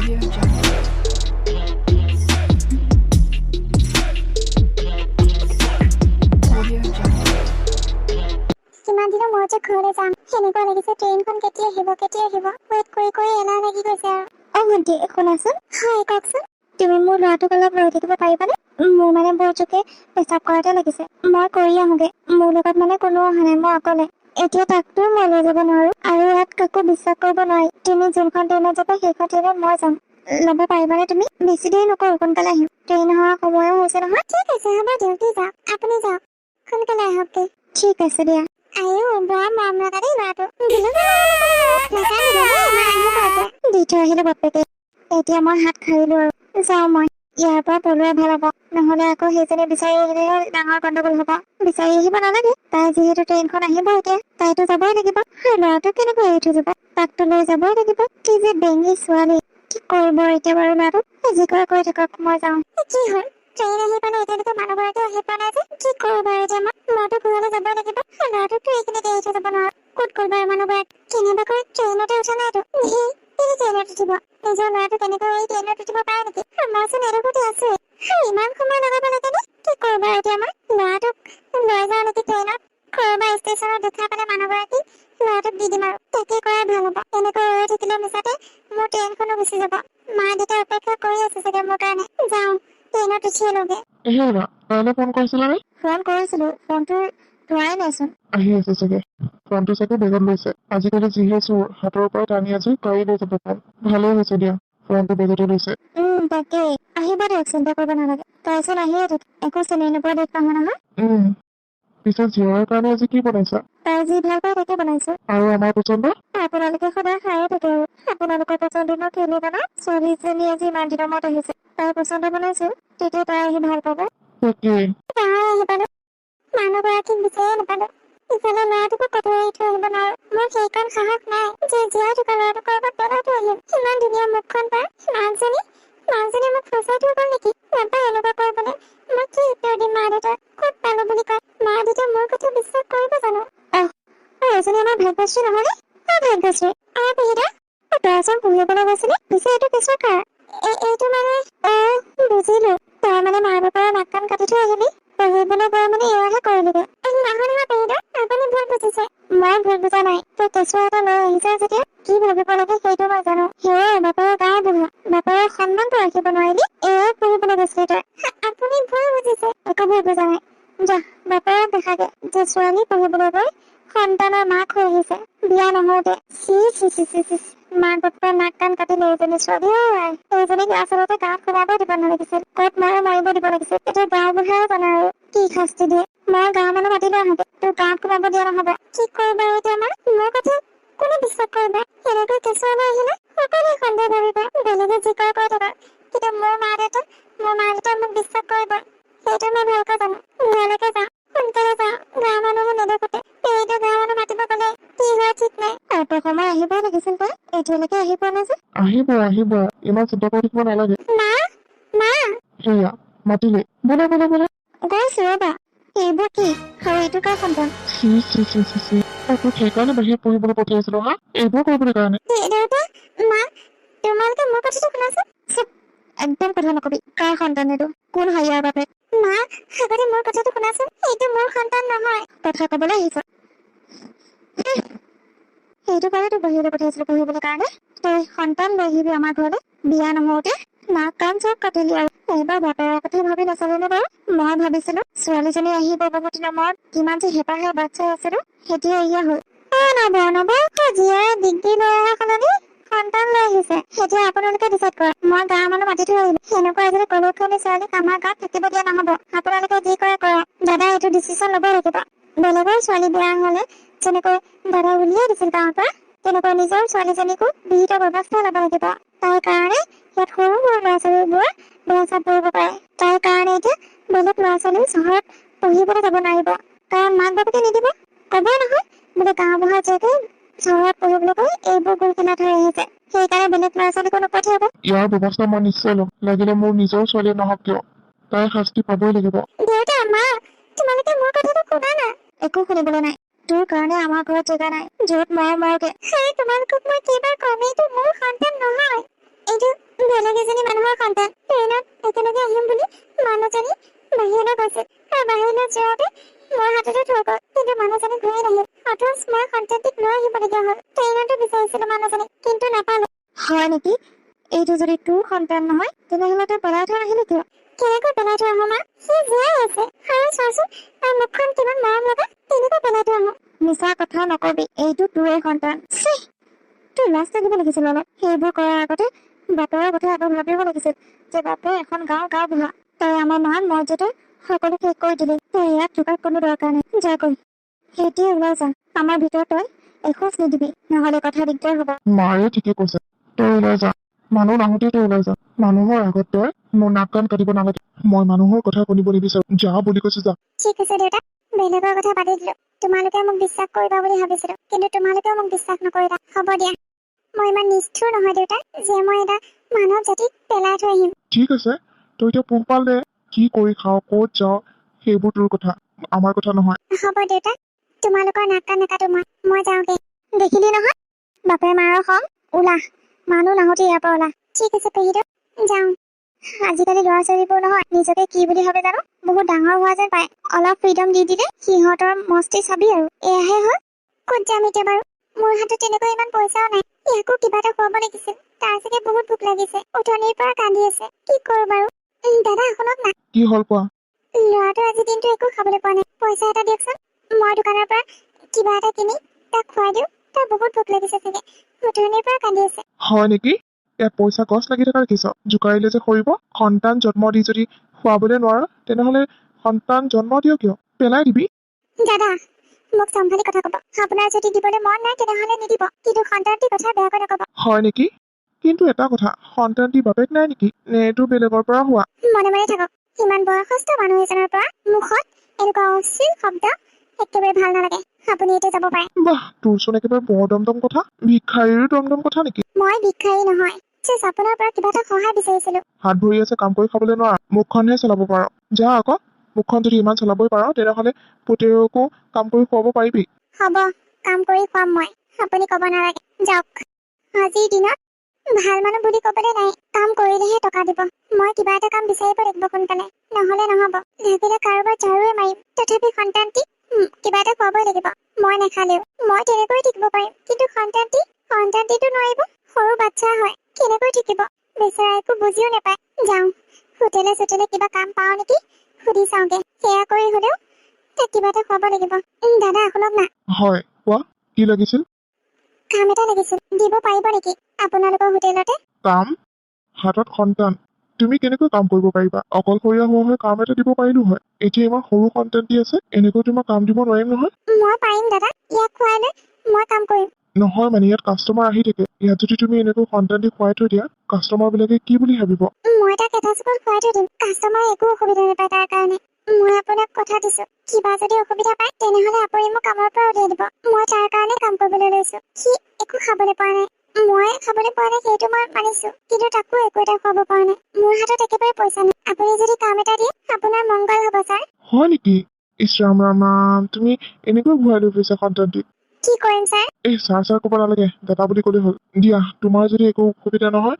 Audio Jungle. Audio Jungle. কিমান দিনৰ মূৰত ঘৰলৈ যাম সেনেকুৱা লাগিছে ট্ৰেইনখন কেতিয়া আহিব ৱেইট কৰি এলাহ লাগি গৈছে আৰু ভণ্টি শুনাচোন হয় কওকচোন তুমি মোৰ ল'ৰাটোক অলপ ৰৈ থাকিব পাৰিবানে মোৰ মানে বৰ জোকে পেচাব কৰাতে লাগিছে মই কৰি আহোঁগে মোৰ লগত মানে কোনো অহা নাই মই অকলে এতিয়া তাকতো মই লৈ যাব নোৱাৰো আৰু ইয়াত কাকো বিশ্বাস কৰিব নোৱাৰি তুমি যোনখন ট্ৰেইনত যাবা সেইখন ট্ৰেইনত মই যাম ল'ব পাৰিবানে তুমি বেছি দেৰি নকৰো সোনকালে আহিম ট্ৰেইন অহাৰ সময়ো হৈছে নহয় ঠিক আছে হ'ব দিয়ক দি যাওক আপুনি যাওক সোনকালে আহক দেই ঠিক আছে দিয়া আয়ো বৰ মৰম লগা দেই ল'ৰাটো দি থৈ আহিলে বাপেকে এতিয়া মই হাত খাৰিলো আৰু যাওঁ মই ইয়াৰ পৰা পলোৱাই ভাল হ'ব নহলে আকৌ সেইজনী বিচাৰি আহিলেও ডাঙৰ গণ্ডগোল হ'ব বিচাৰি আহিব নালাগে তাই যিহেতু ট্ৰেইনখন আহিব এতিয়া তাইতো যাবই লাগিব সেই ল'ৰাটো কেনেকৈ এৰি থৈ যাব তাকতো লৈ যাবই লাগিব কি যে বেঙী ছোৱালী কি কৰিব এতিয়া বাৰু ল'ৰাটো যি কৰে কৰি থাকক মই যাওঁ কি হ'ল ট্ৰেইন আহি পালে এতিয়ালৈকে মানুহগৰাকী আহি পোৱা নাই যে কি কৰোঁ বাৰু এতিয়া ল'ৰাটো ঘৰলৈ যাবই লাগিব ল'ৰাটোতো এইখিনিতে এৰি থৈ যাব নোৱাৰো ক'ত গ'ল বাৰু মানুহগৰাকী কেনেবাকৈ ট্ৰেইনতে উঠা নাইতো ট্ৰেইনত উঠিব নিজৰ ল'ৰাটো তেনেকৈ এই ট্ৰেইনত উঠিব পাৰে নেকি মইচোন এডোখৰতে আছো ইমান সময় লগাব লাগেনে কি কৰোঁ বাৰু এতিয়া মই ল'ৰাটোক লৈ যাওঁ নেকি ট্ৰেইনত কৰবাৰ ষ্টেচনত দেখা পালে মানুহগৰাকী ল'ৰাটোক দি দিম আৰু তাকে কৰাই ভাল হ'ব এনেকৈ ৰৈ থাকিলে মিছাতে মোৰ ট্ৰেইনখনো গুচি যাব মা দেউতা অপেক্ষা কৰি আছে চাগে মোৰ কাৰণে যাওঁ ট্ৰেইনত উঠিয়ে লগে কাইলৈ ফোন কৰিছিলানে ফোন কৰিছিলো ফোনটো ধৰাই নাইচোন আহি আছে চাগে ফোনটো চাগে বেগত লৈছে আজিকালি যিহে চোৰ হাতৰ পৰা টানি আজি কাঢ়ি লৈ যাব ফোন ভালেই হৈছে দিয়া ফোনটো বেগতে লৈছে তাকেই আহিব দিয়ক চিন্তা কৰিব নালাগে তাইচোন আহিয়ে থাকে একো চিনি নোপোৱা দেখ পাওঁ নহয় পিছে জীয়াৰ কাৰণে আজি কি বনাইছা তাই যি ভাল পায় তাকে বনাইছো আৰু আমাৰ পচন্দ আপোনালোকে সদায় খায়ে থাকে আৰু আপোনালোকৰ পচন্দনো কেলে জানা ছোৱালীজনী আজি ইমান দিনৰ মূৰত আহিছে তাই পচন্দ বনাইছো তেতিয়া তাই আহি ভাল পাব তাকেই আহি পালো মানুহগৰাকীক বিচাৰিয়ে নাপালো ইফালে ল'ৰাটোকো কতো এৰি থৈ আহিব নোৱাৰো মোৰ সেইকণ সাহস নাই যে জীয়াই থকা ল'ৰাটোক কৰবাত পেলাই থৈ আহিম ইমান ধুনীয়া মুখখন পাই মাকজনী মোক ফচাই থৈ গ'ল নেকি নাপায় এনেকুৱা কৰিবলৈ মই কি উত্তৰ দিম মা দেউতাক ক'ত পালো বুলি কয় মা দেউতাই মোৰ কথা বিশ্বাস কৰিব জানো এজনী আমাৰ ভাগ্যশ্ৰী নহয়নে ভাগ্যশ্ৰী পেহিদা তইচোন পঢ়িবলৈ গৈছিলি পিছে এইটো পিছৰ কাৰ এইটো মানে বুজিলো তই মানে মা বাপেৰে নাক কাণ কাটি থৈ আহিলি পঢ়িবলৈ গৈ মানে এয়াহে কৰিলিগে নহয় পেহিদা আপুনি ভুল বুজিছে মই ভুল বুজা নাই তই কেঁচুৱা এটা লৈ আহিছে যেতিয়া কি ভাবিব লাগে সেইটো মই জানো সেয়ে বাপেৰে গায়ে বহা বাপেৰে সন্মানটো ৰাখিব নোৱাৰিলি এয়াই পঢ়িবলৈ গৈছিলি তই আপুনি ভুল বুজিছে একো ভুল বুজা নাই যা বাপেৰক দেখাগে যে ছোৱালী পঢ়িবলৈ গৈ সন্তানৰ মাক হৈ আহিছে বিয়া নহওঁতে মাক বাপেৰে নাক কাণ কাটিলে এইজনী ছোৱালী এইজনীক আচলতে গাঁৱত সোমাব দিব নালাগিছিল ক'ত মাৰিব দিব লাগিছিল এতিয়া গাঁও বুঢ়াই জানে আৰু কি শাস্তি দিয়ে মই গাঁৱৰ মানুহ মাতিলে আহোঁতে তোৰ গাঁৱত সোমাব দিয়া নহব কি কৰিবা এতিয়া মোৰ কথা কোনে বিশ্বাস কৰিবা এনেকৈ কেঁচুৱালৈ আহিলে সকলোৱে সন্দেহ ভাবিবা বেলেগে যি কৰে কৰি থকা কিন্তু মোৰ মা দেউতাই মোক বিশ্বাস কৰিব সেইটো মই ভালকৈ জানো ঘৰলৈকে যাওঁ সোনকালে যাওঁ গাঁৱৰ মানুহো নেদেখোতে এইটো গাঁৱৰ মানুহ মাতিব গ'লে কি হয় ঠিক নাই অল্প সময় আহিবই লাগিছিল তই এতিয়ালৈকে আহি পোৱা নাই যে আহিব ইমান চিন্তা কৰি থাকিব নালাগে মা সেয়া মাতিলে বোলে গৈছো ৰবা এইবোৰ কি আৰু এইটো কাৰ সন্তান তোক সেইকাৰণে বাহিৰত পঢ়িবলৈ পঠিয়াইছিলো হা এইবোৰ কৰিবলৈ কাৰণে দেউতা মা তোমালোকে মোৰ কথাটো শুনাচোন একদম কথা নকবি কাৰ সন্তান এইটো কোন হয় ইয়াৰ বাপেক মা আগতে মোৰ কথাটো শুনাচোন এইটো মোৰ সন্তান নহয় কথা কবলৈ আহিছ সেইটো কাৰণে তোক বাহিৰলৈ পঠিয়াইছিলো পঢ়িবলৈ কাৰণে তই সন্তান লৈ আহিবি আমাৰ ঘৰলৈ বিয়া নহওঁতে নাক কাণ চব কাটিলি আৰু এইবাৰ বাপেৰৰ কথা ভাবি নাচালিনে বাৰু মই ভাবিছিলো ছোৱালীজনী আহিব বহুত দিনৰ মূৰত কিমান যে হেঁপাহে বাচ্ছা আছিলো এতিয়া এয়া হ'ল নব জীয়াই ডিগ্ৰী লৈ অহা সলনি সন্তান লৈ আহিছে এতিয়া আপোনালোকে ডিচাইড কৰে মই গাঁৱৰ মানুহ মাতি থৈ আহিলো সেনেকুৱা এজনী কলৌখনী ছোৱালীক আমাৰ গাঁৱত থাকিব দিয়া নহব আপোনালোকে যি কৰে কৰক দাদা এইটো ডিচিশ্যন ল'ব লাগিব বেলেগৰ ছোৱালী বিয়া হলে যেনেকৈ দাদা উলিয়াই দিছিল গাঁৱৰ পৰা তেনেকৈ নিজৰ ছোৱালীজনীকো বিহিত ব্যৱস্থা ল'ব লাগিব তাৰ কাৰণে ইয়াত সৰু ল'ৰা ছোৱালীবোৰৰ বেয়া চাপ পৰিব পাৰে তাৰ কাৰণে এতিয়া বেলেগ ল'ৰা ছোৱালী চহৰত পঢ়িবলৈ যাব নোৱাৰিব কাৰণ মাক বাপেকে নিদিব ক'বই নহয় বোলে গাঁও বুঢ়া জীয়েকে চহৰত পঢ়িবলৈ গৈ এইবোৰ গুল কিনা থৈ আহিছে সেইকাৰণে বেলেগ ল'ৰা ছোৱালীকো নপঠিয়াব ইয়াৰ ব্যৱস্থা মই নিশ্চয় ল'ম লাগিলে মোৰ নিজৰ ছোৱালীয়ে নহওক কিয় তাই শাস্তি পাবই লাগিব দেউতা মা তোমালোকে মোৰ কথাটো শুনা না একো শুনিবলৈ নাই তোৰ কাৰণে আমাৰ ঘৰত জেগা নাই য'ত মাৰকে তোমালোকক মই কেইবাৰ কম এইটো মোৰ সন্তান নহয় এইটো বেলেগ এজনী মানুহৰ সন্তান ট্ৰেইনত একেলগে আহিম বুলি মানুহজনী বাহিৰলৈ গৈছিল আৰু বাহিৰলৈ যোৱাতে মই হাততে থৈ গ'ল কিন্তু মানুহজনী ঘূৰি নাহিল অথচ মই সন্তানটিক লৈ আহিবলগীয়া হ'ল ট্ৰেইনতো বিচাৰিছিলো মানুহজনীক কিন্তু নাপালো হয় নেকি এইটো যদি তোৰ সন্তান নহয় তেনেহ'লে তই পেলাই থৈ আহিলি কিয় কেনেকৈ পেলাই থৈ আহো মা সি জীয়াই আছে আৰু চোৱাচোন তাৰ মুখখন কিমান মৰম লগা তেনেকৈ পেলাই থৈ আহো মিছা কথা নকবি এইটো তোৰে সন্তান তোৰ লাজ লাগিব লাগিছিল অলপ সেইবোৰ কৰাৰ আগতে বাপেৰৰ কথা আগত ভাবিব লাগিছিল যে বাপে এখন গাঁও বুঢ়া তই আমাৰ মান মৰ্যাদা সকলো শেষ কৰি দিলি তই ইয়াত থকাৰ কোনো দৰকাৰ নাই যা গৈ সেইটোৱে ওলাই যা আমাৰ ভিতৰত তই এখোজ নিদিবি নহ'লে কথা দিগদাৰ হ'ব মায়ে ঠিকে কৈছে তই ওলাই যা মানুহ নাহোঁতেই তই ওলাই যা মানুহৰ আগত তই মোৰ নাক কাণ কাটিব নালাগে মই মানুহৰ কথা শুনিব নিবিচাৰো যা বুলি কৈছো যা ঠিক আছে দেউতা বেলেগৰ কথা পাতি দিলো তোমালোকে মোক বিশ্বাস কৰিবা বুলি ভাবিছিলো কিন্তু তোমালোকেও মোক বিশ্বাস নকৰিলা হ'ব দিয়া মই ইমান নিষ্ঠুৰ নহয় দেউতা যে মই এটা মানৱ জাতিক পেলাই থৈ আহিম ঠিক আছে তই এতিয়া পোহপাল দে কি কৰি খাওঁ ক'ত যাওঁ সেইবোৰ তোৰ কথা আমাৰ কথা নহয় হ'ব দেউতা তোমালোকৰ নাক কাণ নাকাটো মই যাওঁগে দেখিলি নহয় বাপে মাৰৰ খং ওলা মানুহ নাহোতে ইয়াৰ পৰা ওলা ঠিক আছে পেহীদেউ যাওঁ আজিকালি ল'ৰা ছোৱালীবোৰ নহয় নিজকে কি বুলি ভাবে জানো বহুত ডাঙৰ হোৱা যেন পায় অলপ ফ্ৰীডম দি দিলে সিহঁতৰ মস্তি চাবি আৰু এয়াহে হ'ল ক'ত যাম এতিয়া বাৰু মোৰ হাতত তেনেকৈ ইমান পইচাও নাই ইয়াকো কিবা এটা খুৱাব লাগিছিল তাৰ চাগে বহুত ভোক লাগিছে উঠনিৰ পৰা কান্দি আছে কি কৰোঁ বাৰু দাদা শুনক না কি হ'ল কোৱা ল'ৰাটো আজি দিনটো একো খাবলৈ পোৱা নাই পইচা এটা দিয়কচোন মই দোকানৰ পৰা কিবা এটা কিনি তাক খুৱাই দিওঁ তাৰ বহুত ভোক লাগিছে চাগে উঠনিৰ পৰা কান্দি আছে হয় নেকি ইয়াত পইচা গছ লাগি থকা দেখিছ জোকাৰিলে যে সৰিব সন্তান জন্ম দি যদি খুৱাবলৈ নোৱাৰ তেনেহলে সন্তান জন্ম দিয় কিয় পেলাই দিবি দাদা মোক চম্ভালি কথা ক'ব আপোনাৰ যদি দিবলৈ মন নাই তেনেহ'লে নিদিব কিন্তু সন্তানটিৰ কথা বেয়াকৈ নক'ব হয় নেকি কিন্তু এটা কথা সন্তানটি বাপেক নাই নেকি নে এইটো বেলেগৰ পৰা হোৱা মনে মনে থাকক ইমান বয়সস্থ মানুহ এজনৰ পৰা মুখত এনেকুৱা অশ্লীল শব্দ একেবাৰে ভাল নালাগে আপুনি এতিয়া যাব পাৰে বাহ তোৰচোন একেবাৰে বৰ দমদম কথা ভিক্ষাৰীৰো দমদম কথা নেকি মই ভিক্ষাৰী নহয় জাষ্ট আপোনাৰ পৰা কিবা এটা সহায় বিচাৰিছিলো হাত ভৰি আছে কাম কৰি খাবলৈ নোৱাৰ মুখখনহে চলাব পাৰ যা আকৌ মুখখন যদি ইমান চলাবই পাৰ তেনেহলে পুতেৰকো কাম কৰি খুৱাব পাৰিবি হ'ব কাম কৰি খুৱাম মই আপুনি ক'ব নালাগে যাওক আজিৰ দিনত ভাল মানুহ বুলি ক'বলৈ নাই কাম কৰিলেহে টকা দিব মই কিবা এটা কাম বিচাৰিব লাগিব সোনকালে নহ'লে নহ'ব লাগিলে কাৰোবাৰ ঝাৰুৱে মাৰিম তথাপি সন্তানটিক কিবা এটা খুৱাবই লাগিব মই নাখালেও মই তেনেকৈ থাকিব পাৰিম কিন্তু সন্তানটিটো নোৱাৰিব সৰু বাচ্চা হয় কেনেকৈ থাকিব বেচেৰা একো বুজিও নাপায় যাওঁ হোটেলে চোটেলে কিবা কাম পাওঁ নেকি সুধি চাওঁগে সেয়া কৰি হ'লেও তাক কিবা এটা খুৱাব লাগিব দাদা শুনক না হয় কোৱা কি লাগিছিল কাম এটা লাগিছিল দিব পাৰিব নেকি আপোনালোকৰ হোটেলতে কাম হাতত সন্তান তুমি কেনেকৈ কাম কৰিব পাৰিবা অকলশৰীয়া হোৱা হৈ কাম এটা দিব পাৰিলো হয় এতিয়া ইমান সৰু সন্তানটি আছে এনেকৈ তোমাক কাম দিব নোৱাৰিম নহয় মই পাৰিম দাদা ইয়াক খুৱাই লৈ মই কাম কৰিম নহয় মানে ইয়াত কাষ্টমাৰ আহি থাকে ইয়াত যদি তুমি এনেকৈ সন্তানটি খুৱাই থৈ দিয়া কাষ্টমাৰ বিলাকে কি বুলি ভাবিব মই তাক এটা চুকত খুৱাই থৈ দিম কাষ্টমাৰে একো অসুবিধা নাপায় তাৰ কাৰণে মই আপোনাক কথা দিছো কিবা যদি অসুবিধা পায় তেনেহ'লে আপুনি মোক কামৰ পৰা উলিয়াই দিব মই তাৰ কাৰণে কাম কৰিবলৈ লৈছো সি একো খাবলৈ পোৱা নাই মই খাবলৈ পোৱা নাই সেইটো মই মানিছো কিন্তু তাকো একো এটা খুৱাব পৰা নাই মোৰ হাতত একেবাৰে পইচা নাই আপুনি যদি কাম এটা দিয়ে আপোনাৰ মংগল হ'ব ছাৰ হয় নেকি ইছ ৰাম ৰাম ৰাম তুমি এনেকৈ ঘূৰাই লৈ ফুৰিছা সন্তানটিক কি কৰিম ছাৰ এই ছাৰ ক'ব নালাগে দাদা বুলি ক'লেই হ'ল দিয়া তোমাৰ যদি একো অসুবিধা নহয়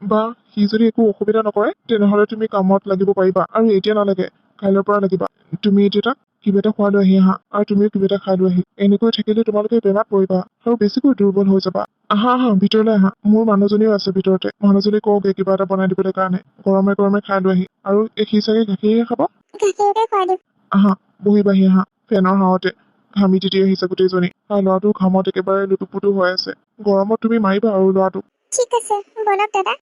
বা সি যদি একো অসুবিধা নকৰে তেনেহ'লে তুমি কামত লাগিব পাৰিবা আৰু এতিয়া নালাগে কাইলৈৰ পৰা লাগিবা তুমি এতিয়া তাক কিবা এটা খুৱাই লৈ আহি আহা আৰু তুমিও কিবা এটা খাই লৈ আহি এনেকৈ থাকিলে তোমালোকে বেমাৰত পৰিবা আৰু বেছিকৈ দুৰ্বল হৈ যাবা আহা ভিতৰলৈ আহা মোৰ মানুহজনীও আছে ভিতৰতে মানুহজনী কওঁগে কিবা এটা বনাই দিবলৈ কাৰণে গৰমে গৰমে খাই লৈ আহি আৰু সি চাগে গাখীৰহে খাব গাখীৰকে খুৱাই দিম আহা বহি আহা ফেনৰ হাৱাতে ঘামি তিতি আহিছে গোটেইজনী আৰু ল'ৰাটো ঘামত একেবাৰে লুটুপুটু হৈ আছে গৰমত তুমি মাৰিবা আৰু ল'ৰাটোক ঠিক আছে বলক দাদা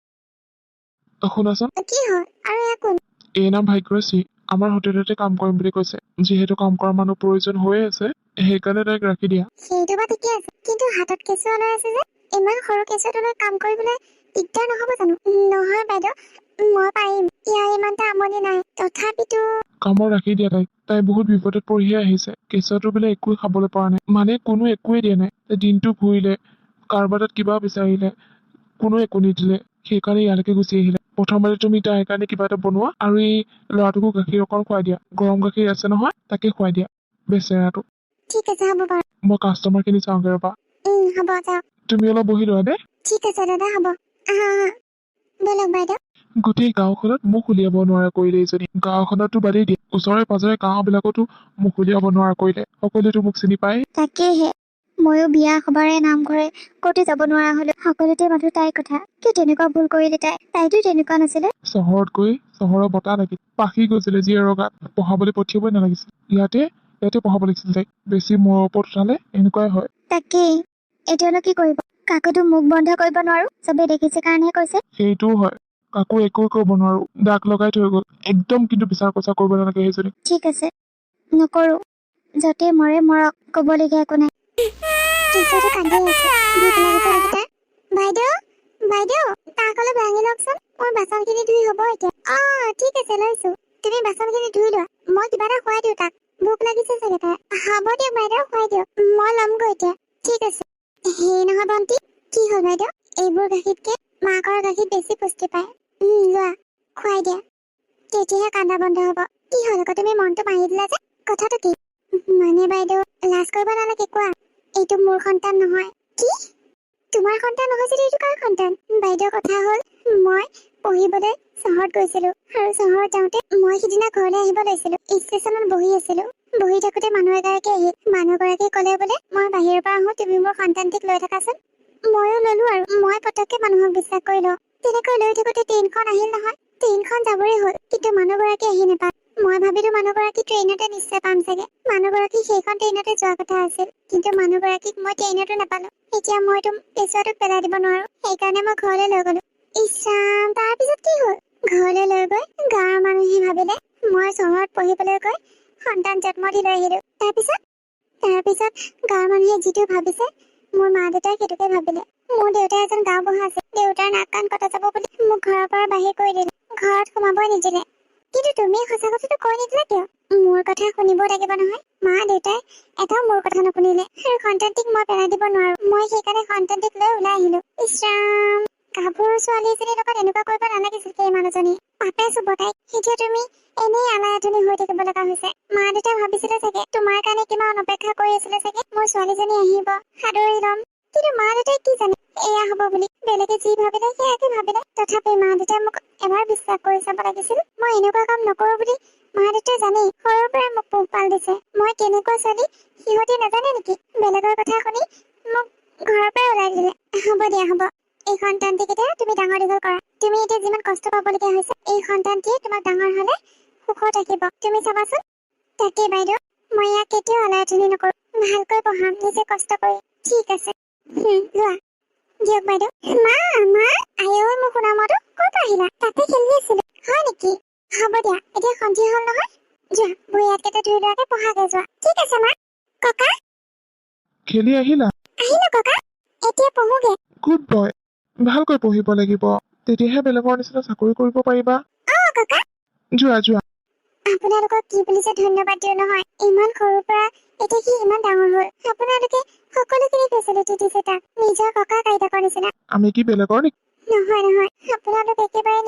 শুনাচোন কি হ'ল আৰু এয়া কোন এই নাম ভাগ্যশ্ৰী আমাৰ হোটেলতে কাম কৰিম বুলি কৈছে যিহেতু কাম কৰা মানুহ প্ৰয়োজন হৈয়ে আছে সেইকাৰণে তাইক ৰাখি দিয়া সেইটো বা ঠিকে আছে কিন্তু হাতত কেঁচুৱা লৈ আছে যে ইমান সৰু কেঁচুৱাটো লৈ কাম কৰিবলৈ দিগদাৰ নহ'ব জানো নহয় বাইদেউ মই পাৰিম ইয়াৰ ইমান এটা আমনি নাই তথাপিতো কামত ৰাখি দিয়া তাই বহুত বিপদত পৰিহে আহিছে কেঁচুৱাটো বোলে একোৱে খাবলৈ পৰা নাই মানে কোনো একোৱে দিয়া নাই দিনটো ঘূৰিলে কাৰোবাৰ তাত কিবা বিচাৰিলে কোনো একো নিদিলে সেইকাৰণে ইয়ালৈকে গুচি আহিলে প্ৰথমতে তুমি তাইৰ কাৰণে কিবা এটা বনোৱা আৰু এই ল'ৰাটোকো গাখীৰ অকণ খুৱাই দিয়া গৰম গাখীৰ আছে নহয় তাকে খুৱাই দিয়া বেচেৰাটো ঠিক আছে হ'ব বাৰু মই কাষ্টমাৰখিনি চাওঁগে ৰবা হ'ব যাওক তুমি অলপ বহি লোৱা দেই ঠিক আছে দাদা হ'ব আহা বলক দিয়ক বাইদেউ। গোটেই গাঁওখনত মুখ উলিয়াব নোৱাৰা কৰিলে এইজনী। গাঁওখনতো বাদেই দিয়ে, ওচৰে পাজৰে গাঁওবিলাকতো মুখ উলিয়াব নোৱাৰা কৰিলে। সকলোৱেতো মোক চিনি পায়। তাকেহে ময়ো বিয়া সবাৰে নামঘৰে ক'তো যাব নোৱাৰা হলো। সকলোতে মাথো তাইৰ কথা। কিয় তেনেকুৱা ভুল কৰিলে তাইতো তেনেকুৱা নাছিলে। চহৰত গৈ চহৰৰ বতাহ লাগি পাখি গৈছিলে যি আৰু গাত পঢ়াবলৈ পঠিয়াবই নালাগিছিল। ইয়াতে পঢ়াব লাগিছিল তাইক। বেছি মূৰৰ ওপৰত উঠালে এনেকুৱাই হয়। তাকেই এতিয়ানো কি কৰিব, কাকোতো মুখ বন্ধ কৰিব নোৱাৰো, চবে দেখিছে কাৰণেহে কৈছে। সেইটোও হয়, কাকো একো কৰিব নোৱাৰো, দাগ লগাই থৈ গ'ল। একদম কিন্তু বিচাৰ প্ৰচাৰ কৰিব নালাগে সেইজনী। ঠিক আছে নকৰো, যতে মৰে মৰক, কবলগীয়া একো নাই। কেঁচুৱাটো কান্দি আছে, ভোক লাগিছে নেকি তাৰ? বাইদেউ বাইদেউ তাক অলপ ভাঙি লওকচোন, মোৰ বাচনখিনি ধুই হ'ব এতিয়া। ঠিক আছে লৈছো, তুমি বাচনখিনি ধুই লোৱা, মই কিবা এটা খুৱাই দিওঁ তাক। ভোক লাগিছে চাগে তাৰ। হ'ব দিয়ক বাইদেউ, খুৱাই দিয়ক, মই ল'মগৈ এতিয়া। ঠিক আছে। হেৰি নহয় বন্তি, কি হ'ল বাইদেউ? এইবোৰ গাখীৰতকে মাকৰ গাখীৰ বেছি পুষ্টি পায়। লোৱা, খুৱাই দিয়া, তেতিয়াহে কান্দা বন্ধ হ'ব। কি হ'ল আকৌ তুমি মনটো মাৰি দিলা যে? কথাটো কি? মানে বাইদেউ লাজ কৰিব নালাগে, কোৱা। এইটো মোৰ সন্তান নহয়। কি? তোমাৰ সন্তান নহয় যদি এইটো কাৰ সন্তান? বাইদেউ কথা হ'ল, মই পঢ়িবলৈ চহৰত গৈছিলো, আৰু চহৰত যাওঁতে মই সিদিনা ঘৰলৈ আহিব লৈছিলো। ষ্টেচনত বহি আছিলো, বহি থাকোতে মানুহ এগৰাকী আহিল। মানুহগৰাকী ক'লে বোলে মই বাহিৰৰ পৰা আহো, তুমি মোৰ সন্তানটিক লৈ থাকাচোন। ময়ো ললো, আৰু মই পতককে মানুহক বিশ্বাস কৰি লওঁ। তেনেকৈ লৈ থাকোতে ট্ৰেইনখন আহিল নহয়। ট্ৰেইনখন যাবৰে হ'ল, কিন্তু মানুহগৰাকী আহি নাপাল। মই ভাবিলো মানুহগৰাকী ট্ৰেইনতে নিশ্চয় পাম চাগে। মানুহগৰাকী সেইখন ট্ৰেইনতে যোৱা কথা আছিল, কিন্তু মানুহগৰাকীক মই ট্ৰেইনতো নাপালো। এতিয়া মইতো কেঁচুৱাটোক পেলাই দিব নোৱাৰো, সেইকাৰণে মই ঘৰলৈ লৈ গলো। ইছৰাম, তাৰপিছত কি হ'ল? ঘৰলৈ লৈ গৈ গাঁৱৰ মানুহে ভাবিলে মই চহৰত পঢ়িবলৈ গৈ সন্তান জন্ম দি লৈ আহিলো। তাৰপিছত গাঁৱৰ মানুহে যিটো ভাবিছে, মোৰ মা দেউতাই সেইটোকে ভাবিলে। মোৰ দেউতাই এজন গাঁওবুঢ়া আছিল, দেউতাৰ নাক কাণ কটা যাব বুলি মোক ঘৰৰ পৰা বাহিৰ কৰি দিলে, ঘৰত সোমাবই নিদিলে। কিন্তু তুমি সঁচা কথাটো কৈ নিদিলা কিয়? মোৰ কথা শুনিব লাগিব নহয়। মা দেউতাই এটাও মোৰ কথা নুশুনিলে, আৰু সন্তানটিক মই পেলাই দিব নোৱাৰো। মই সেইকাৰণে সন্তানটিক লৈ ওলাই আহিলো। ইছৰাম, গাভৰু ছোৱালী এজনীৰ লগত এনেকুৱা কৰিব নালাগিছিল সেই মানুহজনী। পাপে চুব তাইক। এতিয়া তুমি এনেই আলাহঠনি হৈ থাকিব লগা হৈছে। মা দেউতাই ভাবিছিলে চাগে, তোমাৰ কাৰণে কিমান অপেক্ষা কৰি আছিলে চাগে, মোৰ ছোৱালীজনী আহিব, সাদৰি ল'ম। কিন্তু মা দেউতাই কি জানে এয়া হব বুলি। বেলেগে যি ভাবিলে সেয়াকে ভাবিলে। তথাপি মা দেউতাই মোক এবাৰ বিশ্বাস কৰি চাব লাগিছিল। মই এনেকুৱা কাম নকৰো বুলি মা দেউতাই জানেই, সৰুৰ পৰাই মোক পোহপাল দিছে। মই কেনেকুৱা ছোৱালী সিহঁতি নাজানে নেকি? বেলেগৰ কথা শুনি মোক ঘৰৰ পৰাই ওলাই দিলে। হ'ব দিয়া হ'ব, এই সন্তানটিক এতিয়া তুমি ডাঙৰ দীঘল কৰা। তুমি এতিয়া যিমান কষ্ট পাবলগীয়া হৈছে, এই সন্তানটিয়ে তোমাক ডাঙৰ হলে সুখত ৰাখিব, তুমি চাবাচোন। তাকে বাইদেউ, মই ইয়াক কেতিয়াও আলাহঠনি নকৰো, ভালকৈ পঢ়াম নিজে কষ্ট কৰি। ঠিক আছে, লোৱা দিয়ক বাইদেউ। মা আইঐ, মোৰ শুনা মতো ক'ৰ পৰা আহিলা? তাতে খেলি আছিলো। হয় নেকি? হ'ব দিয়া, এতিয়া সন্ধিয়া হ'ল নহয়, যোৱা ভৰি হাতকেইটা ধুই লোৱাকে পঢ়াগে যোৱা। ঠিক আছে মা। ককা খেলি আহিলা? আহিলো ককা, এতিয়া পঢ়োগে। গুড বয়, ভালকৈ পঢ়িব লাগিব, তেতিয়াহে বেলেগৰ নিচিনা চাকৰি কৰিব পাৰিবা। ককা যোৱা। আপোনালোকক কি বুলি যে ধন্যবাদ দিওঁ নহয়, ইমান সৰুৰ পৰা এতিয়া সি ইমান ডাঙৰ হ'ল। আপোনালোকে সকলোখিনি ফেচিলিটি দিছে তাক, নিজৰ ককা আইতাকৰ নিচিনা। আমি কি বেলেগৰ নেকি? নহয়, আপোনালোক একেবাৰে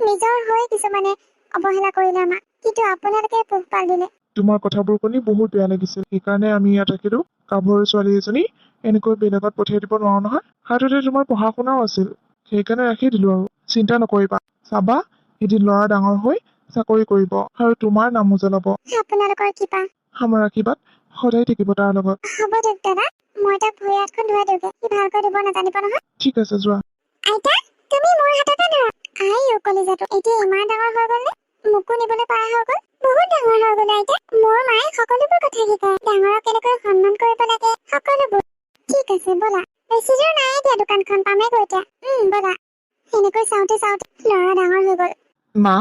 নিজৰ হৈ কিছুমানে অৱহেলা কৰিলে আমাক, কিন্তু আপোনালোকে পোহপাল দিলে। তোমাৰ কথাবোৰ শুনি বহুত বেয়া লাগিছিল, সেইকাৰণে আমি ইয়াত ৰাখিলো। গাভৰু ছোৱালী এজনী এনেকৈ বেলেগত পঠিয়াই দিব নোৱাৰো নহয়। হাততে তোমাৰ পঢ়া শুনাও আছিল, সেইকাৰণে ৰাখি দিলো। আৰু চিন্তা নকৰিবা, চাবা এদিন ল'ৰা ডাঙৰ হৈ চাকৰি কৰিব, আৰু তোমাৰ নাম উজ্বলাব। আপোনালোকৰ কিবা আমাৰ আশীৰ্বাদ সদায় থাকিব তাৰ লগত। হ'ব দিয়ক দাদা, মই তাক ভৰি হাতখন ধুৱাই দিওঁগে, সি ভালকৈ ধুব নাজানিব নহয়। ঠিক আছে, যোৱা। আইতা, তুমি মোৰ হাততে ধৰা। আই কলিজাটো এতিয়া ইমান ডাঙৰ হৈ গ'ল নে? মোকো নিবলৈ পাৰা হৈ গ'ল। বহুত ডাঙৰ হৈ গ'ল আইতা। মোৰ মায়ে সকলোবোৰ কথা শিকায়, ডাঙৰক কেনেকৈ সন্মান কৰিব লাগে, সকলোবোৰ। ঠিক আছে ব'লা, বেছি দূৰ নাই এতিয়া, দোকানখন পামেগৈ এতিয়া। ব'লা। সেনেকৈ চাওঁতে ল'ৰা ডাঙৰ হৈ গ'ল। মা,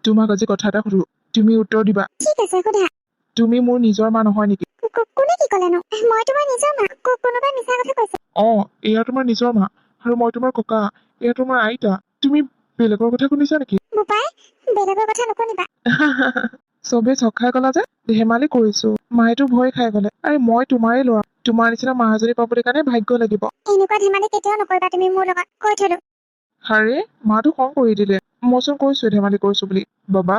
তোমাক আজি কথা এটা সুধো, তুমি উত্তৰ দিবা। ঠিক আছে, সোধা। তুমি মোৰ নিজৰ মা নহয় নেকি? কোনে কি ক'লেনো? মই তোমাৰ নিজৰ মা। কোনোবাই মিছা কথা কৈছে। এয়া তোমাৰ নিজৰ মা, আৰু মই তোমাৰ ককা, এয়া তোমাৰ আইতা। তুমি বেলেগৰ কথা শুনিছা নেকি? বোপাই, বেলেগৰ কথা নুশুনিবা। চবে চক খাই গলা যে? ধেমালি কৰিছো। মায়েতো ভয় খাই গলে। আৰে মই তোমাৰে ল'ৰা, তোমাৰ নিচিনা মা এজনী পাবলৈ কাৰণে ভাগ্য লাগিব। এনেকুৱা ধেমালি কেতিয়াও নকৰিবা তুমি মোৰ লগত, কৈ থলো। হাৰে, মাতো খং কৰি দিলে। মইচোন কৈছো ধেমালি কৰিছো বুলি। বাবা,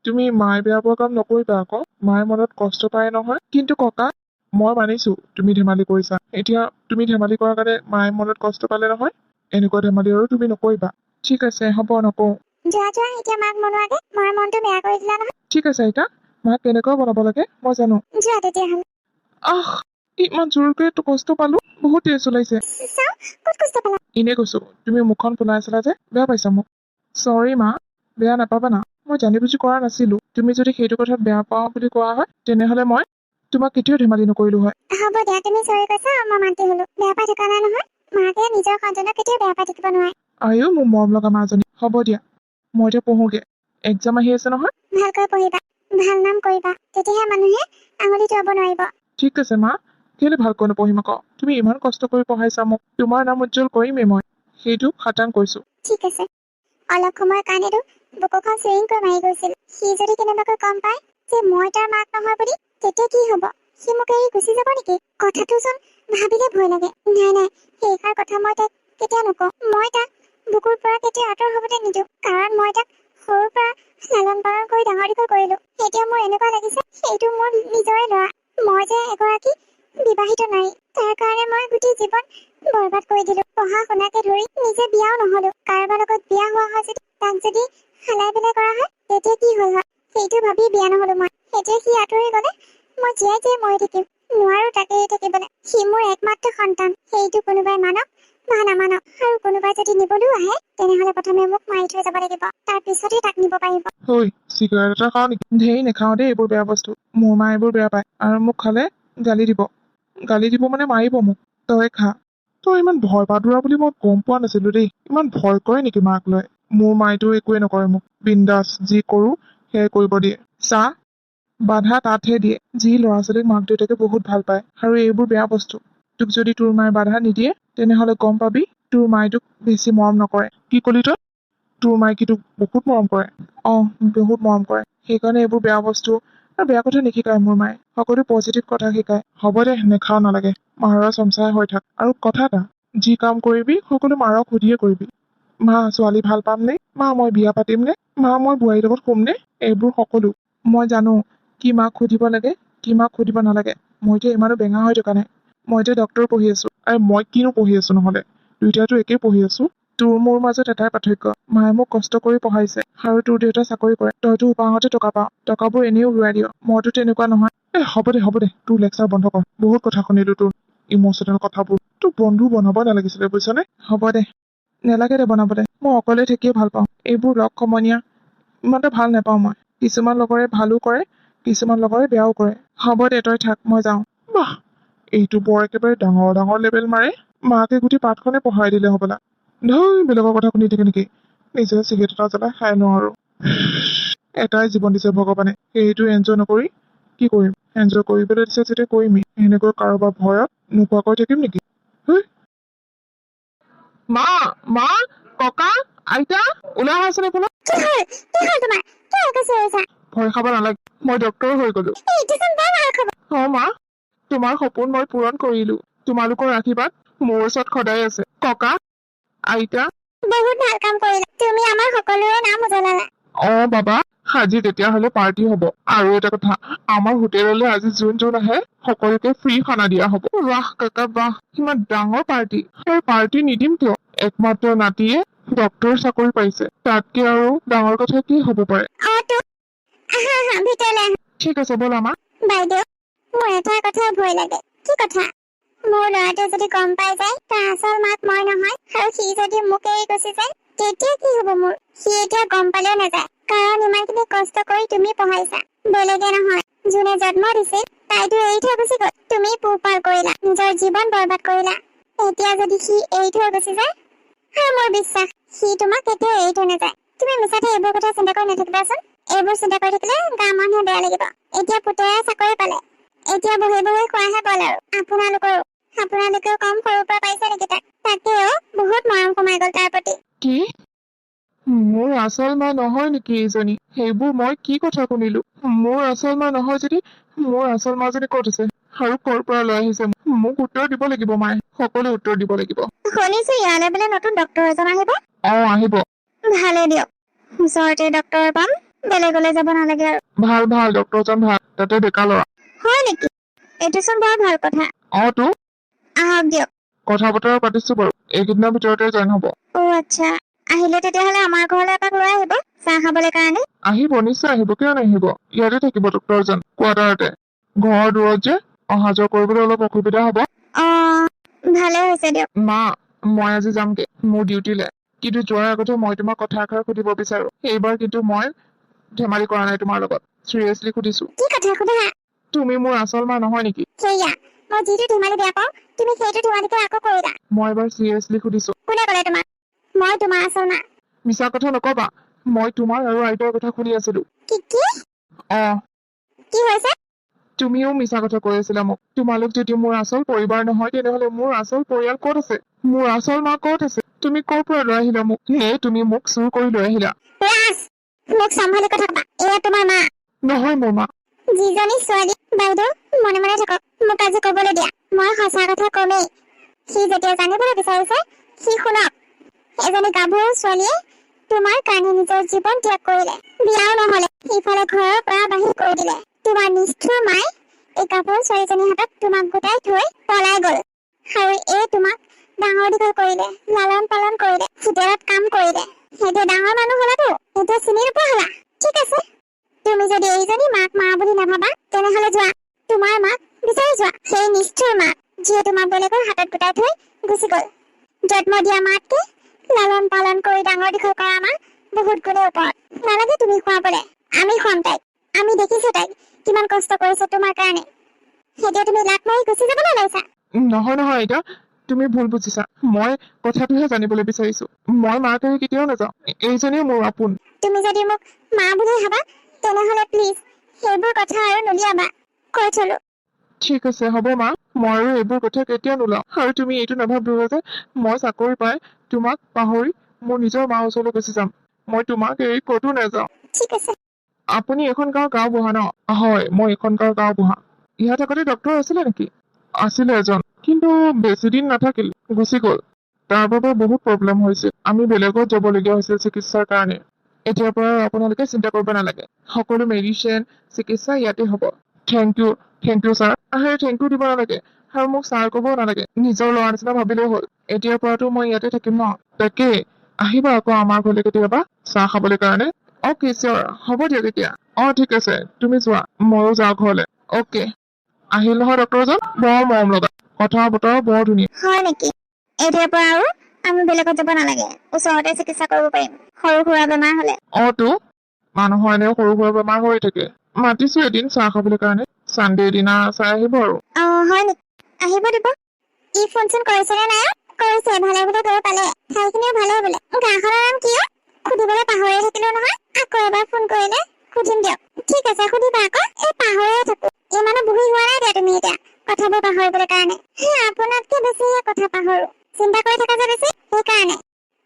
তুমি মায়ে বেয়া পোৱা কাম নকৰিবা আকৌ, মায়ে মনত কষ্ট পায় নহয়। কিন্তু ককা, মই মানিছো তুমি ধেমালি কৰিছা। এতিয়া তুমি ধেমালি কৰাৰ কাৰণে মায়ে মনত কষ্ট পালে নহয়। এনেকুৱা ধেমালি আৰু তুমি নকৰিবা। ঠিক আছে হ'ব নকওঁ। যোৱা যোৱা এতিয়া মাক মনোৱাগে, মই মনটো বেয়া কৰি দিলা নহয়। ঠিক আছে আইতা, মাক কেনেকৈ বনাব লাগে মই জানো। যোৱা তেতিয়াহ'লে। আহ ইমান জোৰকৈ তো কষ্ট পালো, বহুত তেজ ওলাইছে। চাওঁ ক'ত কষ্ট পালা। এনে কৈছো, তুমি মুখখন ফুলাই আছিলা যে বেয়া পাইছা মোক। চৰি মা, বেয়া নাপাবা না, মই জানি বুজি কৰা নাছিলো। তুমি যদি সেইটো কথাত বেয়া পাওঁ বুলি কোৱা হয় তেনেহলে মই তোমাক কেতিয়াও ধেমালি নকৰিলো হয়। হ'ব দিয়া, তুমি চৰি কৈছা মই মান্তি হলো। বেয়া পাই থকা নাই নহয়। মাকে নিজৰ সন্তানক কেতিয়াও বেয়া পাই থাকিব নোৱাৰে। আইও মোৰ মৰম লগা মাজনী। হ'ব দিয়া, মই এতিয়া পঢ়োগে, এক্সাম আহি আছে নহয়। ভালকৈ পঢ়িবা, ভাল নাম কৰিবা, তেতিয়াহে মানুহে আঙুলি তোৱাব নোৱাৰিব। ঠিক আছে মা, কেলে ভালকৈ নপঢ়িম আকৌ। তুমি ইমান কষ্ট কৰি পঢ়াইছা মোক, তোমাৰ নাম উজ্জ্বল কৰিমেই মই, সেইটো খাটাং কৈছো। ঠিক আছে। অলপ সময়ৰ কাৰণেতো বুকুখন চিৰিংকৈ মাৰি গৈছিল। সি যদি কেনেবাকৈ গম পায় যে মই তাৰ মাক নহয় বুলি, তেতিয়া কি হব? সি মোক এৰি গুচি যাব নেকি? কথাটো চোন ভাবিলে ভয় লাগে। নাই নাই, সেইষাৰ কথা মই তাক কেতিয়াও নকওঁ। মই তাক বুকুৰ পৰা কেতিয়াও আঁতৰ হবলৈ নিদিওঁ, কাৰণ মই তাক সৰুৰ পৰা লালন পালন কৰি ডাঙৰ দীঘল কৰিলো। এতিয়া মোৰ এনেকুৱা লাগিছে সেইটো মোৰ নিজৰে ল'ৰা। মই যে এগৰাকী বিবাহিত নাৰী, তাৰ কাৰণে মই গোটেই জীৱন বৰবাদ কৰি দিলো। পঢ়া শুনাকে ধৰি নিজে বিয়াও নহলো। কাৰোবাৰ লগত বিয়া হোৱা হয় যদি, তাক যদি হালাই বেলাই কৰা হয় তেতিয়া কি হল হয়, সেইটো ভাবি বিয়া নহলো মই। এতিয়া সি আঁতৰি গলে মই জীয়াই জীয়াই মৰি থাকিম, নোৱাৰো তাক এৰি থাকিবলৈ। সি মোৰ একমাত্ৰ সন্তান, সেইটো কোনোবাই মানক বা নামানক, আৰু কোনোবাই যদি নিবলৈও আহে তেনেহলে প্ৰথমে মোক মাৰি থৈ যাব লাগিব, তাৰ পিছতহে তাক নিব পাৰিব। ঐ চিগাৰেট এটা খাওঁ নেকি? ধেই নেখাওঁ দেই এইবোৰ বেয়া বস্তু। মোৰ মা এইবোৰ বেয়া পায়, আৰু মোক খালে গালি দিব। গালি দিব মানে মাৰিব মোক। তই খা। তই ইমান ভয় পাদুৰা বুলি মই গম পোৱা নাছিলো দেই। ইমান ভয় কৰে নেকি মাক লৈ? মোৰ মায়েতো একোৱে নকৰে মোক, বিন্দাছ যি কৰো সেয়াই কৰিব দিয়ে। চাহ বাধা তাতহে দিয়ে। যি ল'ৰা ছোৱালীক মাক দেউতাকে বহুত ভাল পায়, আৰু এইবোৰ বেয়া বস্তু। তোক যদি তোৰ মায়ে বাধা নিদিয়ে তেনেহলে গম পাবি তোৰ মায়ে তোক বেছি মৰম নকৰে। কি কলি তই? তোৰ মায়ে কি তোক বহুত মৰম কৰে? বহুত মৰম কৰে। সেইকাৰণে এইবোৰ বেয়া বস্তু আৰু বেয়া কথা নিশিকায় মোৰ মায়ে, সকলো পজিটিভ কথা শিকায়। হ'ব দে, নেখাও নালাগে। মাৰৰ চমচাই হৈ থাক। আৰু কথা এটা, যি কাম কৰিবি সকলো মাৰক সুধিয়ে কৰিবি। মা ছোৱালী ভাল পাম নে? মা মই বিয়া পাতিম নে? মা মই বোৱাৰীৰ লগত শুম নে? এইবোৰ সকলো মই জানো। কি মাক সুধিব লাগে, কি মাক সুধিব নালাগে। মই এতিয়া ইমানো বেঙা হৈ থকা নাই। মই এতিয়া ডক্টৰ পঢ়ি আছো। আৰু মই কিনো পঢ়ি আছো নহলে? দুইটাতো একেই পঢ়ি আছো। তোৰ মোৰ মাজত এটাই পাৰ্থক্য, মায়ে মোক কষ্ট কৰি পঢ়াইছে, আৰু তোৰ দেউতা চাকৰি কৰে। তইতো উপাহতে টকা পাও, টকাবোৰ এনেও উৰুৱাই দিয়। মইতো তেনেকুৱা নহয়। হ'ব দে, তোৰ লেকচাৰ বন্ধ কৰ। বহুত কথা শুনিলো তোৰ ইমচনেল কথাবোৰ। তোৰ বন্ধু বনাব নালাগিছিলে বুজিছনে? হ'ব দে, নেলাগে দে বনাবলে। মই অকলে থাকিয়ে ভাল পাওঁ। এইবোৰ লগ সমনীয়া ইমানটা ভাল নাপাওঁ মই। কিছুমান লগৰে ভালো কৰে, কিছুমান লগৰে বেয়াও কৰে। হ'ব দে তই থাক, মই যাওঁ। বাহ, এইটো বৰ একেবাৰে ডাঙৰ ডাঙৰ লেবেল মাৰে। মাকে গোটেই পাঠখনে পঢ়াই দিলে হবলা। ধৈ বেলেগৰ কথা শুনি থাকে নেকি? নিজে চিগাৰেট এটা জ্বলাই খাই লওঁ আৰু। এটাই জীৱন দিছে ভগৱানে, সেইটো এনজয় নকৰি কি কৰিম? এনজয় কৰিবলৈ দিছে যেতিয়া কৰিমেই। এনেকৈ কাৰোবাৰ ভয়ত নোখোৱাকৈ থাকিম নেকি? মা, মা, ককা, আইতা, ওলাই আহাচোন এইফালে। কি হ'ল তোমাৰ? কিয় এনেকৈ চিঞৰিছা? ভয় খাব নালাগে, মই ডক্তৰ হৈ গলো। এইটো চোন বৰ ভাল খবৰ। মা, তোমাৰ সপোন মই পূৰণ কৰিলো। তোমালোকৰ আশীৰ্বাদ মোৰ ওচৰত সদায় আছে। ককা, আইতা। বহুত ভাল কাম কৰিলা, তুমি আমাৰ সকলোৰে নাম উজ্বলালা। বাবা, আজি তেতিয়াহলে পাৰ্টি হব। আৰু এটা কথা, আমাৰ হোটেললৈ আজি যোন যোন আহে সকলোকে ফ্ৰী খানা দিয়া হব। বাহ কাকা বাহ, ইমান ডাঙৰ পাৰ্টি। সেই পাৰ্টি নিদিম কিয়? একমাত্ৰ নাতিয়ে ডক্তৰ চাকৰি পাইছে, তাতকে আৰু ডাঙৰ কথা কি হব পাৰে? তো আহা ভিতৰলৈ আহা। ঠিক আছে ব'লা মা। বাইদেউ, মোৰ এটা কথা ভয় লাগে। কি কথা? মোৰ ল'ৰাটোৱে যদি গম পাই যায় তাৰ আচল মাক মই নহয়, আৰু সি যদি মোক এৰি গুচি যায় তেতিয়া কি হব মোৰ? সি এতিয়া গম পালেও নাযায়, কাৰণ ইমানখিনি কষ্ট কৰি তুমি পঢ়াইছা। বেলেগে নহয়, যোনে জন্ম দিছিল তাইতো এৰি থৈ গুচি গল। তুমি পোহপাল কৰিলা, নিজৰ জীৱন বৰবাদ কৰিলা। এতিয়া যদি সি এৰি থৈ গুচি যায়, আৰু মোৰ বিশ্বাস সি তোমাক কেতিয়াও এৰি থৈ নাযায়। তুমি মিছাতে এইবোৰ কথা চিন্তা কৰি নাথাকিবাচোন। এইবোৰ চিন্তা কৰি থাকিলে গাঁৱৰ মানুহে বেয়া লাগিব। এতিয়া পুতেৰে চাকৰি পালে, এতিয়া বহি বহি খোৱাহে বল আৰু। আপোনালোকেও কম সৰুৰ পৰা পাইছে নেকি তাক? তাকেও বহুত মৰম সোমাই গল তাৰ প্ৰতি। কি? মোৰ আচল মা নহয় নেকি এইজনী? সেইবোৰ মই কি কথা শুনিলো? মোৰ আচল মা নহয় যদি মোৰ আচল মাজনী ক'ত আছে, আৰু ক'ৰ পৰা লৈ আহিছে? মোক উত্তৰ দিব লাগিব মায়ে, সকলো উত্তৰ দিব লাগিব। শুনিছো ইয়ালৈ বোলে নতুন ডক্তৰ এজন আহিব। আহিব। ভালে দিয়ক, ওচৰতে ডক্তৰ পাম, বেলেগলৈ যাব নালাগে আৰু। ভাল ডক্তৰজন ভাল, তাতে ডেকা ল'ৰা। হয় নেকি? এইটো চোন বৰ ভাল কথা। তো আহক দিয়ক। কথা বতৰা পাতিছো বাৰু, এইকেইদিনৰ ভিতৰতে জইন হব। আচ্ছা, আহিলে তেতিয়াহ'লে আমাৰ ঘৰলৈ এপাক লৈ আহিব চাহ খাবলৈ কাৰণে। আহিব, নিশ্চয় আহিব, কিয় নাহিব। ইয়াতে থাকিব ডক্টৰজন কোৱাৰ্টাৰতে। ঘৰৰ দূৰত যে অহা যোৱা কৰিবলৈ অলপ অসুবিধা হ'ব। ভালে হৈছে দিয়ক। মা, মই আজি যামগে মোৰ ডিউটিলে, কিন্তু যোৱাৰ আগতে মই তোমাক কথা এষাৰ সুধিব বিচাৰো। এইবাৰ কিন্তু মই ধেমালি কৰা নাই তোমাৰ লগত, চিৰিয়াছলি সুধিছো। কি কথা সোধা? তুমি মোৰ আচল মা নহয় নেকি? সেয়া, মই যিটো ধেমালি বেয়া পাওঁ তুমি সেইটো ধেমালিকে আকৌ কৰিলা। মই এবাৰ চিৰিয়াছলি সুধিছো। কোনে ক'লে তোমাক মই তোমাৰ আচল মা? মিছা কথা নকবা, মই তোমাৰ আৰু আইতাৰ কথা শুনি আছিলো। কি হৈছে? তুমিও মিছা কথা কৈ আছিলা মোক। তোমালোক যদি মোৰ আচল পৰিবাৰ নহয়, তেনেহলে মোৰ আচল পৰিয়াল ক'ত আছে? মোৰ আচল মা ক'ত আছে? তুমি ক'ৰ পৰা লৈ আহিলা মোক? নে তুমি মোক চুৰ কৰি লৈ আহিলা? ৰাজ, মোক চম্ভালি কথা কবা। এয়া তোমাৰ মা নহয় মোৰ মা। যিজনী ছোৱালী। বাইদেউ মনে মনে থাকক, মোক আজি কবলৈ দিয়া। মই সঁচা কথা কমেই। সি যেতিয়া জানিবলৈ বিচাৰিছে সি শুনক। এজনী গাভৰু ছোৱালীয়ে তোমাৰ কাৰণে নিজৰ জীৱন ত্যাগ কৰিলে, বিয়াও নহলে, সিফালে ঘৰৰ পৰা বাহিৰ কৰি দিলে। তোমাৰ নিষ্ঠুৰ মায়ে এই গাভৰু ছোৱালীজনীৰ হাতত তোমাক গোটাই থৈ পলাই গল, আৰু এই তোমাক ডাঙৰ দীঘল কৰিলে, লালন পালন কৰিলে, হোটেলত কাম কৰিলে। সেইটো ডাঙৰ মানুহ হলাতো এতিয়া চিনি নোপোৱা হলা। ঠিক আছে, তুমি যদি এইজনী মাক মা বুলি নাভাবা তেনেহলে যোৱা, তোমাৰ মাক বিচাৰি যোৱা। সেই নিষ্ঠুৰ মাক যিয়ে তোমাক বেলেগৰ হাতত গোটাই থৈ গুচি গল। জন্ম দিয়া মাতকে লালন পালন কৰি ডাঙৰ দীঘল কৰা মা বহুত গুণে ওপৰত। নালাগে তুমি খুৱাবলে, আমি খুৱাম তাইক। আমি দেখিছো তাইক কিমান কষ্ট কৰিছে তোমাৰ কাৰণে। এতিয়া তুমি লাট মাৰি গুচি যাবলৈ লৈছা। নহয় নহয় আইতা, তুমি ভুল বুজিছা। মই কথাটোহে জানিবলৈ বিচাৰিছো। মই মাক এৰি কেতিয়াও নাযাওঁ। এইজনীয়ে মোৰ আপোন। তুমি যদি মোক মা বুলি ভাবা তেনেহলে প্লিজ সেইবোৰ কথা আৰু নুলিয়াবা, কৈ থলো। ঠিক আছে হ'ব মা, মই আৰু এইবোৰ কথা কেতিয়াও নোলাও। আৰু তুমি এইটো নাভাবিবা যে মই চাকৰি পাই তোমাক পাহৰি মোৰ নিজৰ মাৰ ওচৰলৈ গুচি যাম। মই তোমাক এৰি ক'তো নাযাওঁ। ঠিক আছে। আপুনি এখন গাঁওবুঢ়া ন? হয়, মই এখন গাঁওবুঢ়া। ইয়াত আগতে ডক্তৰ আছিলে নেকি? আছিলে এজন, কিন্তু বেছি দিন নাথাকিল, গুচি গল। তাৰ বাবে বহুত প্ৰব্লেম হৈছিল। আমি বেলেগত যাবলগীয়া হৈছিল চিকিৎসাৰ কাৰণে। এতিয়াৰ পৰা আপোনালোকে চিন্তা কৰিব নালাগে, সকলো মেডিচিন চিকিৎসা ইয়াতে হ'ব। Thank you sir. Thank you দিব নালাগে, আৰু মোক ছাৰ ক'বও নালাগে। নিজৰ ল'ৰা নিচিনা ভাবিলেই হ'ল। এতিয়াৰ পৰাতো মই ইয়াতে থাকিম ন। তাকে আহিবা আকৌ আমাৰ ঘৰলৈ কেতিয়াবা চাহ খাবলৈ কাৰণে। অ'কে চিয়ৰ, হ'ব দিয়ক এতিয়া। ঠিক আছে, তুমি যোৱা, ময়ো যাওঁ ঘৰলে। অ'কে। আহিল নহয় ডক্টৰজন, বৰ মৰম লগা, কথা বতৰা বৰ ধুনীয়া। হয় নেকি? এতিয়াৰ পৰা আৰু আমি বেলেগত যাব নালাগে, ওচৰতে চিকিৎসা কৰিব পাৰিম সৰু সুৰা বেমাৰ হলে। তো মানুহৰ এনেও সৰু সুৰা বেমাৰ হৈ থাকে। মাতিছো এদিন চাহ খাবলৈ কাৰণে, চানডে দিনা চাই আহিব আৰু। হয় নেকি? আহিব দিব। ই ফোন চোন কৰিছেনে নাই? কৰিছে, ভালে বোলে গৈ পালে। ঠাইখিনিও ভালে বোলে। গাঁওখনৰ নাম কি? সুধিবলৈ পাহৰিয়ে থাকিলো নহয়। আকৌ এবাৰ ফোন কৰিলে সুধিম দিয়ক। ঠিক আছে, সুধিবা আকৌ। এই পাহৰিয়ে থাকো। ইমানো বুঢ়ী হোৱা নাই দিয়া তুমি এতিয়া কথাবোৰ পাহৰিবলৈ কাৰণে। আপোনাতকে বেছিহে কথা পাহৰো, চিন্তা কৰি থাকা যে বেছি, সেইকাৰণে।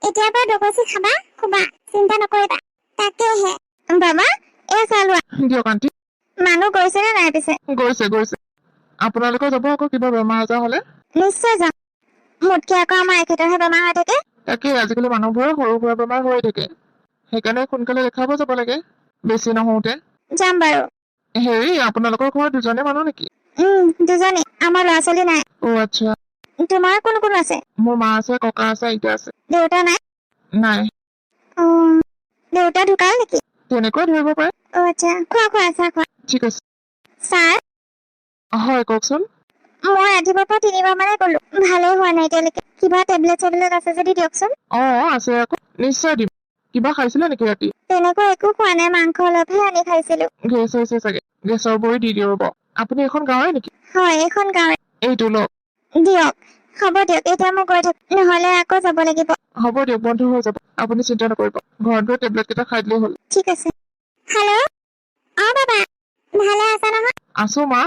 এতিয়াৰ পৰা দগচি খাবা, শুবা, চিন্তা নকৰিবা। তাকেহে বাবা, এয়া চাহ লোৱা। দিয়ক আন্টি। মানুহ গৈছে নে নাই পিছে? গৈছে। আপোনালোকৰ যাব আকৌ কিবা বেমাৰ আজাৰ হলে? নিশ্চয় যাম। মোতকে আকৌ আমাৰ এখেতৰহে বেমাৰ হৈ থাকে। তাকে আজিকালি মানুহবোৰৰ সৰু সুৰা বেমাৰ হৈ থাকে, সেইকাৰণে সোনকালে দেখাব যাব লাগে, বেছি নহওঁতে। যাম বাৰু। হেৰি, আপোনালোকৰ ঘৰত দুজনে মানুহ নেকি? দুজনী। আমাৰ ল'ৰা ছোৱালী নাই। আচ্ছা। তোমাৰ কোন কোন আছে? মোৰ মা আছে, ককা আছে, আইতা আছে। দেউতা নাই? নাই। দেউতা ঢুকাল নেকি? তেনেকৈ ধৰিব পাৰে। আচ্ছা, খোৱা চাহ খোৱা। ঠিক আছে। ছাৰ, হয় কওকচোন। মই ৰাতিপুৱাৰ পৰা 3বাৰ মানে গলো, ভালেই হোৱা নাই এতিয়ালৈকে। কিবা টেবলেট চেবলেট আছে যদি দিয়কচোন। আছে আকৌ, নিশ্চয় দিম। কিবা খাইছিলে নেকি ৰাতি? তেনেকৈ একো খোৱা নাই, মাংস অলপহে আনি খাইছিলো। গেছ হৈছে চাগে, গেছৰ বড়ি দি দিওঁ ৰ'ব। আপুনি এখন গাঁৱৰে নেকি? হয়, এখন গাঁৱে। এইটো লওক। দিয়ক। হ'ব দিয়ক, এতিয়া মই গৈ থাকো, নহলে আকৌ যাব লাগিব। হ'ব দিয়ক, বন্ধ হৈ যাব, আপুনি চিন্তা নকৰিব। ঘৰত গৈ টেবলেট কেইটা খাই দিলেই হ'ল। ঠিক আছে। হেল্ল', বাবা, ভালে আছা নহয়? আছো মা।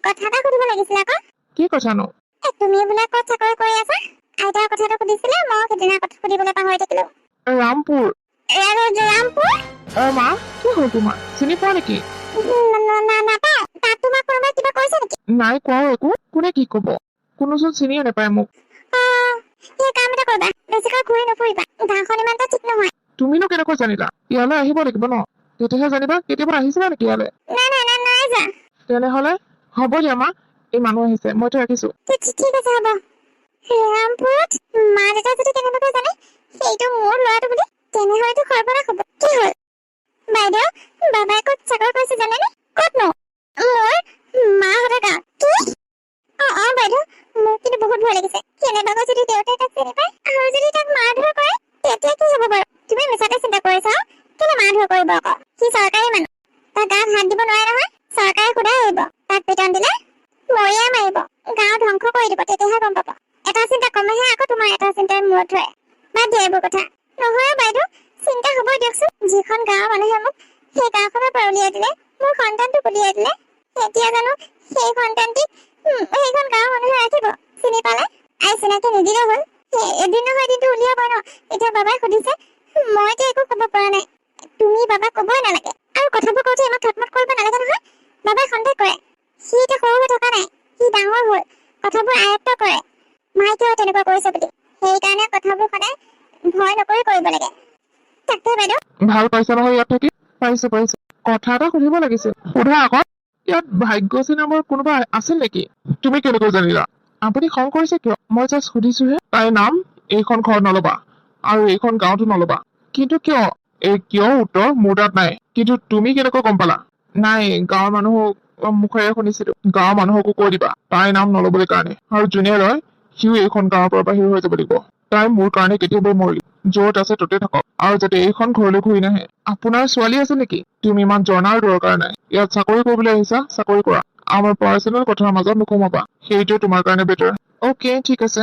কথা এটা সুধিব লাগিছিল আকৌ। কি কথানো? তুমি বোলে ক'ত চাকৰি কৰি আছা? আইতাৰ কথাটো সুধিছিলে, মই সেইদিনা কথা সুধিবলৈ পাহৰি থাকিলো। ৰামপুৰ। ৰামপুৰ? মা, কি হ'ল তোমাৰ? চিনি পোৱা নেকি? নাপাওঁ। তাত তোমাক কোনোবাই কিবা কৈছে নেকি? নাই কোৱাও একো। কোনে কি কব? কোনোচোন চিনিয়ে নাপায় মোক। সেই কাম এটা কৰিবা, বেছিকৈ ঘূৰি নুফুৰিবা, গাঁওখন ইমান এটা ঠিক নহয়। তুমিনো কেনেকৈ জানিলা? ইয়ালৈ আহিব লাগিব ন, তেতিয়াহে জানিবা। কেতিয়াবা আহিছিলা নেকি ইয়ালৈ? নাই যোৱা। তেনেহলে হ'ব দিয়া মা, এই মানুহ আহিছে, মইতো ৰাখিছো। ঠিক আছে, হ'ব। ৰামপুৰত মা দেউতা যদি কেনেবাকৈ জানে সেইটো মোৰ ল'ৰাটো বুলি তেনেহলেতো সৰ্বনাশ হ'ব। কি হ'ল বাইদেউ? বাবাই ক'ত চাকৰি কৰিছে জানেনে? ক'তনো? মোৰ মাহঁতৰ গাঁৱত। কি? বাইদেউ, মোৰ কিন্তু বহুত ভয় লাগিছে। কেনেবাকৈ যদি দেউতাই তাক চিনি পায় আৰু যদি তাক মাৰধৰ কৰে তেতিয়া কি হ'ব বাৰু? তুমি মিছাতে চিন্তা কৰিছা। কেলে মাৰধৰ কৰিব আকৌ? সি চৰকাৰী মানুহ, তাৰ গাত হাত দিব নোৱাৰে নহয়। চৰকাৰে সোধাই আহিব, তাক পিটন দিলে মৰিয়াই মাৰিব, গাঁও ধ্বংস কৰি দিব, তেতিয়াহে গম পাব। এটা চিন্তা কমেহে আকৌ তোমাৰ এটা চিন্তাই মূৰত ধৰে। বাদ দিয়া এইবোৰ কথা। নহয় বাইদেউ, চিন্তা হ'বই দিয়কচোন। যিখন গাঁৱৰ মানুহে মোক সেই গাঁওখনৰ পৰা উলিয়াই দিলে, মোৰ সন্তানটোক উলিয়াই দিলে, এতিয়া জানো সেই সন্তানটিক সেইখন গাঁৱৰ মানুহে ৰাখিব? চিনি পালে চিনাকি নিদিলে হ'ল। এদিন নহয় এদিনটো উলিয়াব ন। এতিয়া বাবাই সুধিছে, মইতো একো ক'ব পৰা নাই। তুমি বাবাক ক'বই নালাগে, আৰু কথাবোৰ কওঁতে ইমান থটমট কৰিব নালাগে নহয়। বাবাই সন্দেহ কৰে। সি এতিয়া সৰু হৈ থকা নাই, সি ডাঙৰ হ'ল, কথাবোৰ আয়ত্ব কৰে। মাইকেও তেনেকুৱা কৰিছে বুলি, সেইকাৰণে কথাবোৰ সদায় ভয় নকৰি কৰিব লাগে। তাকে বাইদেউ। ভাল পাইছা নহয় ইয়াত থাকি? পাইছো। কথা এটা সুধিব লাগিছিল। সোধা আকৌ। ইয়াত ভাগ্যশ্ৰী নামৰ কোনোবা আছিল নেকি? তুমি কেনেকৈ জানিলা? আপুনি খং কৰিছে কিয়? মই জাষ্ট সুধিছোহে। তাইৰ নাম এইখন ঘৰত নলবা আৰু এইখন গাঁৱতো নলবা। কিন্তু কিয়? এই কিয় উত্তৰ মোৰ তাত নাই। কিন্তু তুমি কেনেকৈ গম পালা? নাই, গাঁৱৰ মানুহক মুখেৰে শুনিছিলো। গাঁৱৰ মানুহকো কৈ দিবা তাইৰ নাম নলবলৈ কাৰণে, আৰু যোনে লয় সিও এইখন গাঁৱৰ পৰা বাহিৰ হৈ যাব লাগিব। তাই মোৰ কাৰণে কেতিয়াবাই মৰিল। য'ত আছে ততে থাকক, আৰু যাতে এইখন ঘৰলৈ ঘূৰি নাহে। আপোনাৰ ছোৱালী আছে নেকি? তুমি ইমান জনাৰ দৰকাৰ নাই। ইয়াত চাকৰি কৰিবলৈ আহিছা, চাকৰি কৰা। আমাৰ পাৰ্চনেল কথাৰ মাজত নোসোমাবা, সেইটো তোমাৰ কাৰণে বেটাৰ। অ'কে, ঠিক আছে।